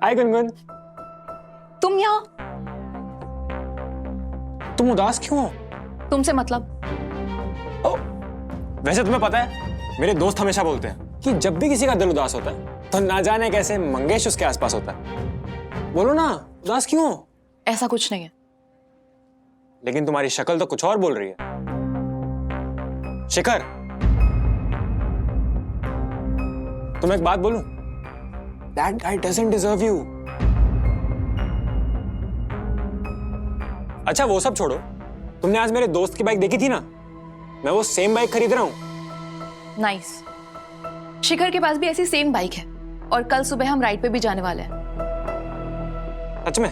Speaker 6: Hi Gungun.
Speaker 9: तुम यहाँ?
Speaker 6: तुम उदास क्यों हो?
Speaker 9: तुमसे मतलब?
Speaker 6: वैसे तुम्हें पता है, मेरे दोस्त हमेशा बोलते हैं कि जब भी किसी का दिल उदास होता है तो ना जाने कैसे मंगेश उसके आसपास होता है। बोलो ना, उदास क्यों हो?
Speaker 9: ऐसा कुछ नहीं है।
Speaker 6: लेकिन तुम्हारी शक्ल तो कुछ और बोल रही है। शिखर, तुम एक बात बोलूं? That guy doesn't deserve you. अच्छा वो सब छोड़ो, तुमने आज मेरे दोस्त की बाइक देखी थी ना? मैं वो सेम बाइक खरीद रहा हूं।
Speaker 9: नाइस। शिखर के पास भी ऐसी सेम बाइक है और कल सुबह हम राइड पे भी जाने वाले हैं।
Speaker 6: सच में?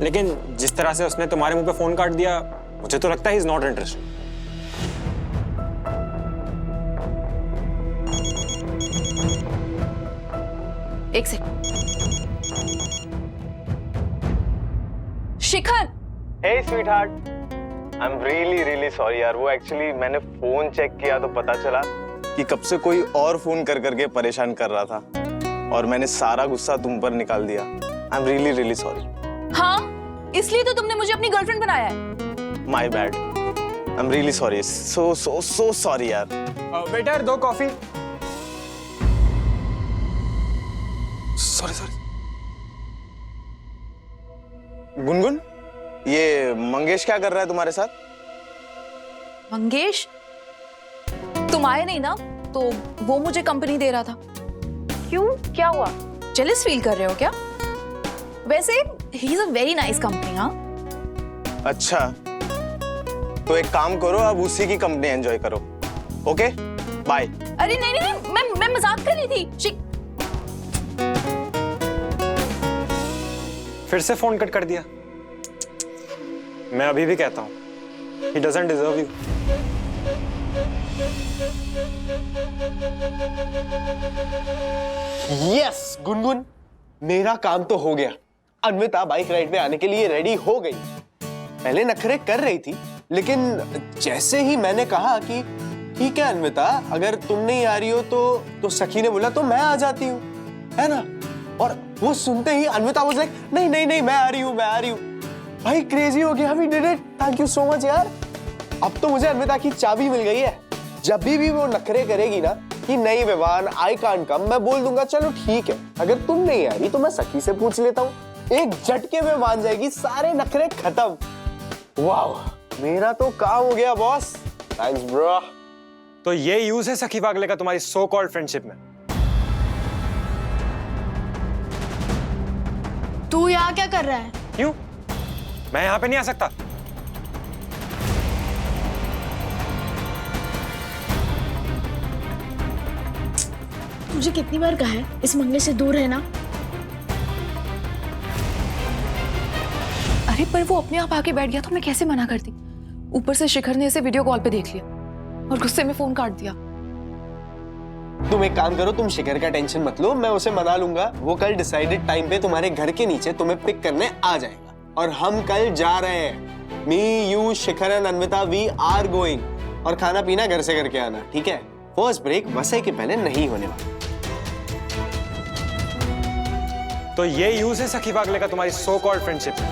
Speaker 6: लेकिन जिस तरह से उसने तुम्हारे मुंह पे फोन काट दिया, मुझे तो लगता है he's not interested.
Speaker 9: एक second. Shikhar.
Speaker 16: Hey sweetheart, I'm really sorry यार, वो एक्चुअली मैंने फोन चेक किया तो पता चला कि कब से कोई और फोन कर करके परेशान कर रहा था और मैंने सारा गुस्सा तुम पर निकाल दिया। I'm really sorry.
Speaker 9: हाँ, इसलिए तो तुमने मुझे अपनी गर्लफ्रेंड बनाया है।
Speaker 16: My bad. I'm really sorry. So sorry यार।
Speaker 6: Waiter, 2 coffee. सॉरी।
Speaker 16: गुनगुन, ये मंगेश क्या कर रहा है तुम्हारे साथ?
Speaker 9: मंगेश? तुम आए नहीं ना, तो वो मुझे कंपनी दे रहा था। क्यों, क्या हुआ? जेलस फील कर रहे हो क्या? वैसे ही is a very nice company. हाँ,
Speaker 16: अच्छा, तो एक काम करो, अब उसी की कंपनी एंजॉय करो। Okay, bye.
Speaker 9: अरे नहीं, मैं मजाक कर रही थी।
Speaker 6: फिर से फोन कट कर दिया। मैं अभी भी कहता हूं, he doesn't deserve you.
Speaker 15: Yes Gungun, मेरा काम तो हो गया। अन्विता बाइक राइड में आने के लिए रेडी हो गई। पहले नखरे कर रही थी, लेकिन जैसे ही मैंने कहा कि ठीक है अन्विता, अगर तुम नहीं आ रही हो तो सखी ने बोला तो मैं आ जाती हूँ, है ना? और वो सुनते ही अन्विता वाज लाइक नहीं मैं आ रही हूँ। भाई क्रेजी हो गया, we did it, thank you so much यार। अब तो मुझे अन्विता की चाबी मिल गई है। जब भी वो नखरे करेगी ना कि नहीं विवान आई कांट कम, मैं बोल दूंगा चलो ठीक है, अगर तुम नहीं आ रही तो मैं सखी से पूछ लेता हूँ। एक झटके में मान जाएगी, सारे नखरे खत्म। वाह, मेरा तो काम हो गया बॉस। Thanks bro.
Speaker 6: तो ये यूज है सखी वागले का तुम्हारी सो कॉल्ड फ्रेंडशिप में?
Speaker 12: तू यहाँ क्या कर रहा है?
Speaker 6: क्यों? मैं यहाँ पे नहीं आ सकता?
Speaker 12: तुझे कितनी बार कहा है इस मंगेश से दूर रहना?
Speaker 9: अरे पर वो अपने आप आके बैठ गया तो मैं कैसे मना करती? ऊपर से शिखर ने इसे वीडियो कॉल पे देख लिया और गुस्से में फोन काट दिया।
Speaker 15: तुम एक काम करो, तुम शिखर का टेंशन मत लो, मैं उसे मना लूंगा। वो कल डिसाइडेड टाइम पे तुम्हारे घर के नीचे तुम्हें पिक करने आ जाएगा और हम कल जा रहे हैं। Me you Shikhar and Anvita we are going और खाना पीना घर से करके आना, ठीक है? फर्स्ट ब्रेक वसे के पहले नहीं होने वाला।
Speaker 6: तो ये यूज है सखी पागले का तुम्हारी सो कॉल्ड फ्रेंडशिप में।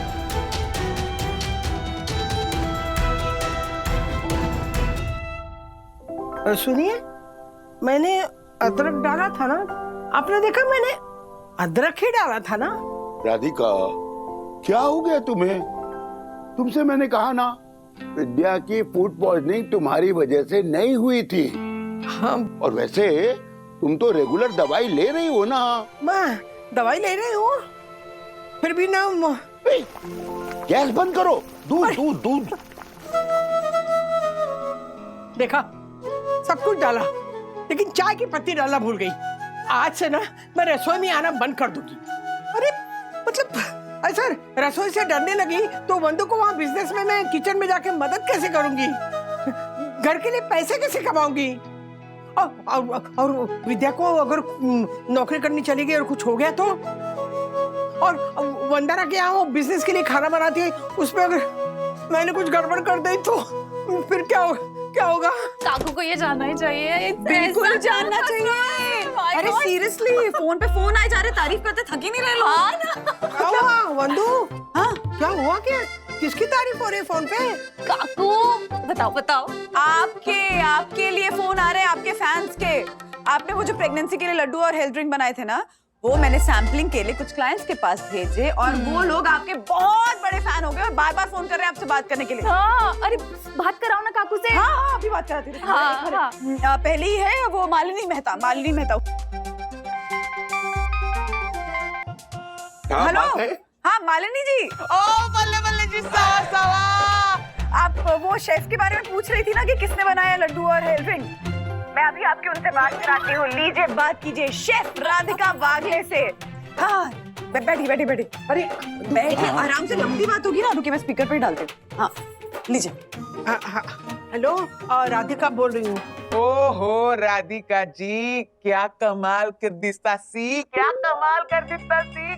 Speaker 17: सुनिए, मैंने अदरक डाला था ना, आपने देखा मैंने अदरक ही डाला था ना।
Speaker 18: राधिका, क्या हो गया तुम्हें? तुमसे मैंने कहा ना, विद्या की फूड पॉइजनिंग तुम्हारी वजह से नहीं हुई थी।
Speaker 17: हाँ।
Speaker 18: और वैसे तुम तो रेगुलर दवाई ले रही हो ना।
Speaker 17: मैं दवाई ले रही हूँ, फिर भी ना।
Speaker 18: गैस बंद करो। दूध दूध दूध।
Speaker 17: देखा, सब कुछ डाला, लेकिन चाय की पत्ती डालना भूल गई। आज से ना मैं रसोई में आना बंद कर दूंगी। अरे मतलब ऐसा रसोई से डरने लगी तो वंदू को वहाँ बिजनेस में मैं किचन में जाके मदद कैसे करूंगी? घर के लिए पैसे कैसे कमाऊंगी? और विद्या को अगर नौकरी करनी चली गई और कुछ हो गया तो? और वंदना के यहाँ वो बिजनेस के लिए खाना बनाती है, उसमें अगर मैंने कुछ गड़बड़ कर दी तो फिर क्या होगा?
Speaker 14: काकू को ये जानना ही चाहिए।
Speaker 9: बिल्कुल जानना चाहिए। अरे सीरियसली, फोन पे फोन आए जा रहे, तारीफ करते थक ही नहीं रहे लोग।
Speaker 17: क्या हुआ वंदू? हाँ, क्या हुआ? क्या किसकी तारीफ हो रही है फोन पे?
Speaker 14: काकू बताओ।
Speaker 9: आपके लिए फोन आ रहे हैं, आपके फैंस के। आपने वो जो प्रेगनेंसी के लिए लड्डू और हेल्थ ड्रिंक बनाए थे ना, वो मैंने सैम्पलिंग के लिए कुछ क्लाइंट्स के पास भेजे और वो लोग आपके बहुत बड़े फैन हो गए और बार-बार फोन कर रहे हैं आपसे बात करने के लिए।
Speaker 14: हाँ, अरे बात कराओ ना काकू से।
Speaker 9: हाँ, अभी बात कराती हूँ। हाँ। पहली है वो मालिनी मेहता। हेलो, हाँ मालिनी जी। ओ बल्ले जी, सावा। आप वो शेफ के बारे में पूछ रही थी ना कि किसने बनाया लड्डू और हेल्थ ड्रिंक? मैं अभी आपके उनसे बात कराती हूँ। लीजिए बात कीजिए शेफ राधिका वाघले से। हाँ, बैठी। अरे बैठिए, आराम से, लंबी बात होगी ना। रुकिए, मैं स्पीकर पे डालती हूँ। हाँ, लीजिए।
Speaker 17: हेलो, राधिका बोल रही हूँ।
Speaker 19: ओहो राधिका जी, क्या कमाल कर दिस्ता सी,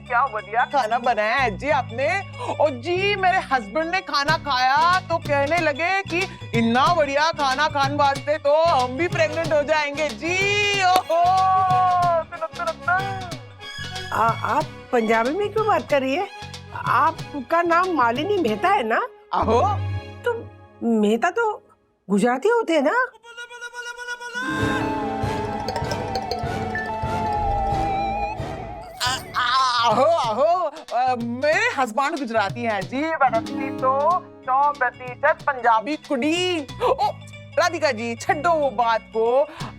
Speaker 19: क्या बढ़िया खाना बनाया है जी आपने। और जी मेरे हस्बैंड ने खाना खाया तो कहने लगे कि इतना बढ़िया खाना खाने वास्ते तो हम भी प्रेग्नेंट हो जाएंगे जी। ओहो,
Speaker 17: आप पंजाबी में क्यों बात कर रही है? आपका नाम मालिनी मेहता है ना?
Speaker 19: आहो,
Speaker 17: तो मेहता तो गुजराती होते हैं ना?
Speaker 19: आहो, मेरे हस्बैंड गुजराती हैं जी, बनती तो 100% पंजाबी कुड़ी। ओ राधिका जी, छड्डो वो बात को,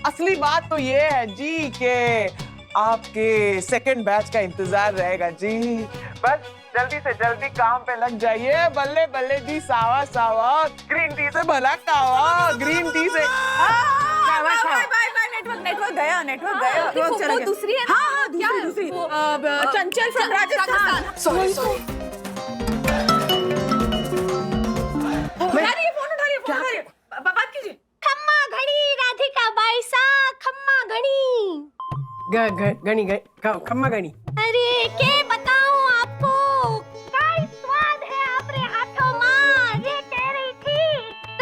Speaker 19: असली बात तो ये है जी के आपके सेकंड बैच का इंतजार रहेगा जी। बस जल्दी से जल्दी काम पे लग जाइए। बल्ले जी, सावा ग्रीन टी से भला कावा, ग्रीन टी से।
Speaker 9: नेटवर्क गया।
Speaker 14: वो दूसरी है ना?
Speaker 9: हाँ, दूसरी। चंचल फ्रॉम राजस्थान।
Speaker 14: सॉरी।
Speaker 9: उठाइए, बात कीजिए।
Speaker 12: खम्मा घड़ी राधिका बाई सा, खम्मा घड़ी।
Speaker 17: खम्मा गणी।
Speaker 12: अरे के बताऊं आपको, काय स्वाद है आपरे हाथों में। ये कह रही थी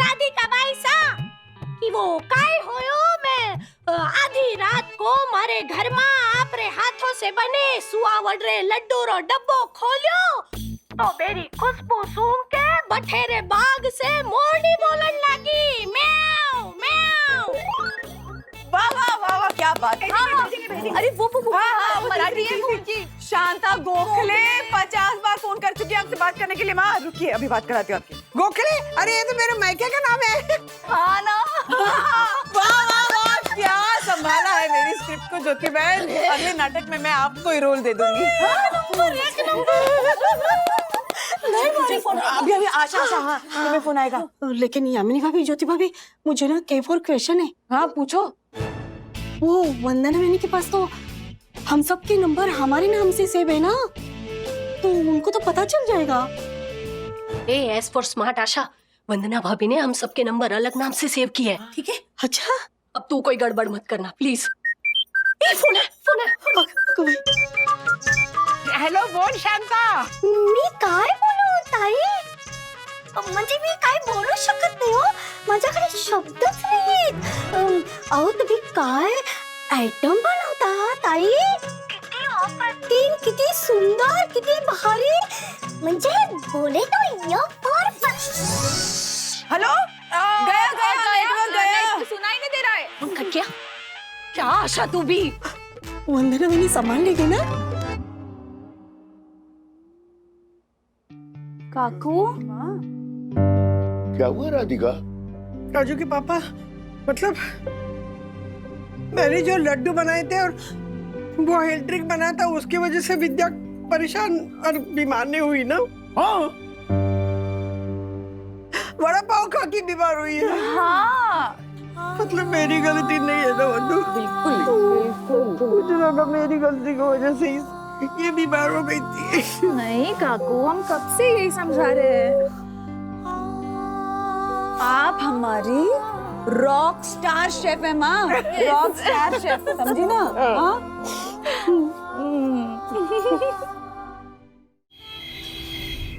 Speaker 12: राधिका बाई सा कि वो काय होयो मैं आधी रात को मारे घर में आपरे हाथों से बने सुआवड़े लड्डू रो डब्बो खोलियो तो मेरी खुशबू सूंघ के बठेरे बाग से मोरनी बोलन लगी, म्याऊ म्याऊ।
Speaker 9: वाह, क्या बात है।
Speaker 14: अरे वो मराठी है वो।
Speaker 9: शांता गोखले 50 बार फोन कर चुकी है आपसे बात करने के लिए। माँ रुकिए, अभी बात कराती हूँ आपकी।
Speaker 17: गोखले? अरे ये तो मेरे मायके का नाम है।
Speaker 9: हाँ ना। वाह, क्या संभाला है मेरी स्क्रिप्ट को ज्योति बहन। अगले नाटक में मैं आपको ही रोल दे दूंगी।
Speaker 14: अभी आशा, हाँ तुम्हें फोन आएगा।
Speaker 12: लेकिन यामिनी भाभी, ज्योति भाभी, मुझे ना K4 क्वेश्चन है।
Speaker 14: हाँ पूछो।
Speaker 12: वो वंदना मैनी के पास तो हम सब के नंबर हमारे नाम से सेव है ना, तो उनको तो पता चल जाएगा।
Speaker 20: एस फॉर स्मार्ट आशा, वंदना भाभी ने हम सबके नंबर अलग नाम से सेव किए हैं, ठीक है?
Speaker 12: अच्छा,
Speaker 20: अब तू कोई गड़बड़ मत करना प्लीज। फोन है।
Speaker 17: हेलो, बोल शांता।
Speaker 12: मी काय बोलू ताई?
Speaker 7: म्हणजे मी काय बोलू शकत नाही हो, माझ्याकडे शब्दच नाही. अहो तुम्ही काय आयटम बनवता ताई, किती अप्रतिम, किती सुंदर, किती भारी, म्हणजे बोले तो ये
Speaker 9: हेलो, गया नेटवर्क गया,
Speaker 14: सुनाई नहीं दे रहा है.
Speaker 20: फोन कट गया. क्या आशा तू भी.
Speaker 17: वंदना मैंने संभाल लेगी ना.
Speaker 14: काकू
Speaker 18: क्या हुआ राधिका?
Speaker 17: राजू के पापा, मतलब मैंने जो लड्डू बनाए थे और वो हेल्थ ड्रिंक बनाया था, उसकी वजह से विद्या परेशान और बीमार नहीं हुई ना. हाँ, वड़ा पाव खा के बीमार हुई है.
Speaker 14: हाँ,
Speaker 17: मतलब मेरी गलती नहीं है ना वंदू? बिल्कुल मुझे लगा मेरी गलती की वजह से ये बीमार हो गई थी.
Speaker 14: नहीं काकू, हम कब से यही समझा रहे हैं. आप हमारी रॉक स्टार शेफ है माँ, रॉक स्टार शेफ, समझी ना. हाँ.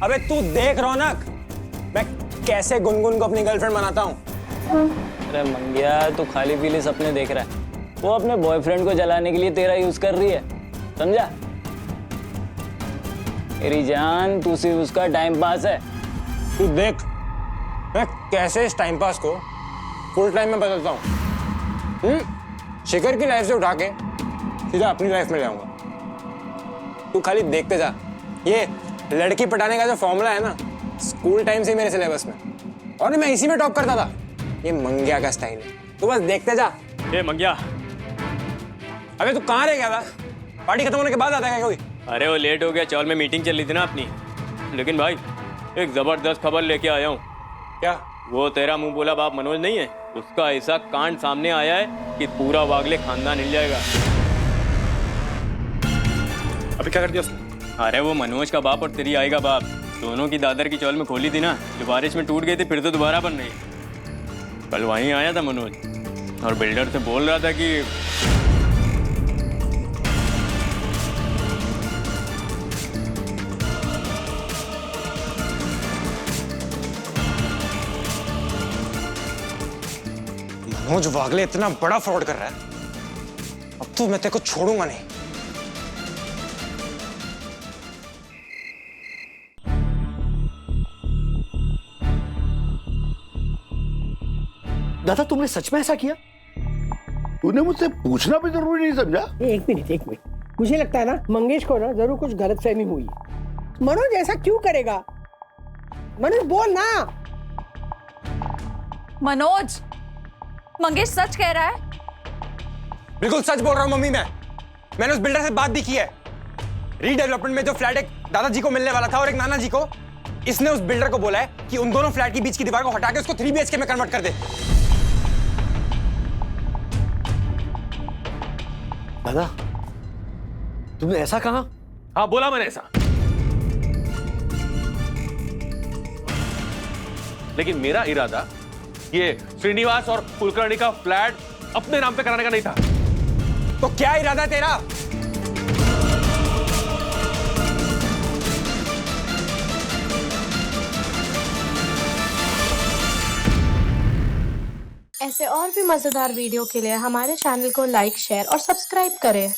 Speaker 6: अबे तू देख रौनक, मैं कैसे गुनगुन को अपनी गर्लफ्रेंड बनाता हूँ.
Speaker 5: अरे मंगिया, तू खाली पीली सपने देख रहा है. वो अपने बॉयफ्रेंड को जलाने के लिए तेरा यूज कर रही है, समझा? मेरी जान, तू सिर्फ उसका टाइम पास है.
Speaker 6: तू देख मैं कैसे इस टाइम पास को फुल टाइम में बदलता हूँ. शिखर की लाइफ से उठा के सीधा अपनी लाइफ में ले आऊंगा. तू खाली देखते जा. ये लड़की पटाने का जो फॉर्मूला है ना, स्कूल टाइम से मेरे सिलेबस में, और मैं इसी में टॉप करता था. ये मंगिया का स्टाइल है, तू बस देखते जा.
Speaker 2: ए मंगिया,
Speaker 6: अबे तू कहाँ रह गया था? पार्टी खत्म होने के बाद आता है क्या कोई?
Speaker 2: अरे वो लेट हो गया, चौल में मीटिंग चल रही थी ना अपनी. लेकिन भाई एक जबरदस्त खबर लेके आया हूँ.
Speaker 6: क्या?
Speaker 2: वो तेरा मुंह बोला बाप मनोज नहीं है, उसका ऐसा कांड सामने आया है कि पूरा वागले खानदान हिल जाएगा.
Speaker 6: अभी क्या कर दिया उसने?
Speaker 2: अरे वो मनोज का बाप और तेरी आई का बाप दोनों की दादर की चौल में खोली थी ना, जो बारिश में टूट गई थी, फिर तो दोबारा बन रही. कल वहीं आया था मनोज और बिल्डर से बोल रहा था कि
Speaker 6: मनोज वागले इतना बड़ा फ्रॉड कर रहा है, अब तो मैं तेरे को छोड़ूंगा नहीं.
Speaker 8: दादा, तुमने सच में ऐसा किया?
Speaker 18: तूने मुझसे पूछना भी जरूरी नहीं समझा?
Speaker 17: एक मिनट, मुझे लगता है ना मंगेश को ना जरूर कुछ गलतफहमी हुई. मनोज ऐसा क्यों करेगा? मनोज बोल ना.
Speaker 14: मनोज, मंगेश सच कह रहा है?
Speaker 6: बिल्कुल सच बोल रहा हूँ मम्मी. मैंने उस बिल्डर से बात भी की है. रीडेवलपमेंट में जो फ्लैट एक दादाजी को मिलने वाला था और एक नाना जी को, इसने उस बिल्डर को बोला है कि उन दोनों फ्लैट के बीच की दीवार को हटा के उसको 3 BHK में कन्वर्ट कर दे.
Speaker 8: दादा, तुमने ऐसा कहा?
Speaker 21: हाँ बोला मैंने ऐसा. लेकिन मेरा इरादा ये श्रीनिवास और कुलकर्णी का फ्लैट अपने नाम पे कराने का नहीं था.
Speaker 6: तो क्या इरादा है तेरा?
Speaker 12: ऐसे और भी मजेदार वीडियो के लिए हमारे चैनल को लाइक, शेयर और सब्सक्राइब करें.